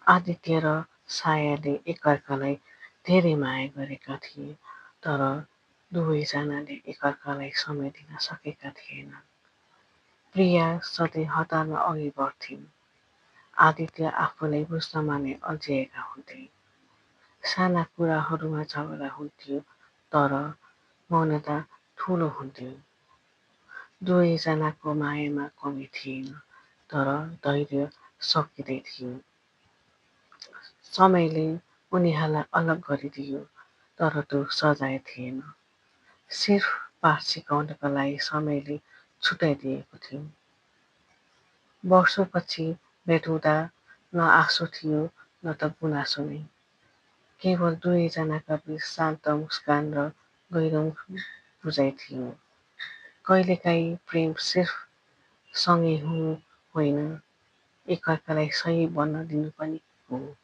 आदित्य र सायाले एकअर्कालाई धेरै माया गरेका थिए, तर दुवैजनाले एकअर्कालाई समय दिन सकेका थिएनन्। प्रिया सधैँ हतारमा अघि बढ्थिन्। आदित्य आफूलाई बुझ्नमा नै अल्झिएका हुन्थे। साना कुराहरूमा झगडा हुन्थ्यो, तर मौनता ठूलो हुन्थ्यो। दुवैजनाको मायामा कमी थिएन, तर धैर्य सकिँदै थियो। समयले उनीहरूलाई अलग गरिदियो, तर त्यो सजाय थिएन। सिर्फ पाठ सिकाउनका लागि समयले छुट्याइदिएको थियो। वर्षौपछि भेट हुँदा न आँसु थियो न त गुनासो नै। केवल दुवैजनाका बीच शान्त मुस्कान र गहिरो बुझाइ थियो। कहिलेकाहीँ प्रेम सिर्फ सँगै हुनु होइन, एकअर्कालाई सही बन्न दिनु पनि हो।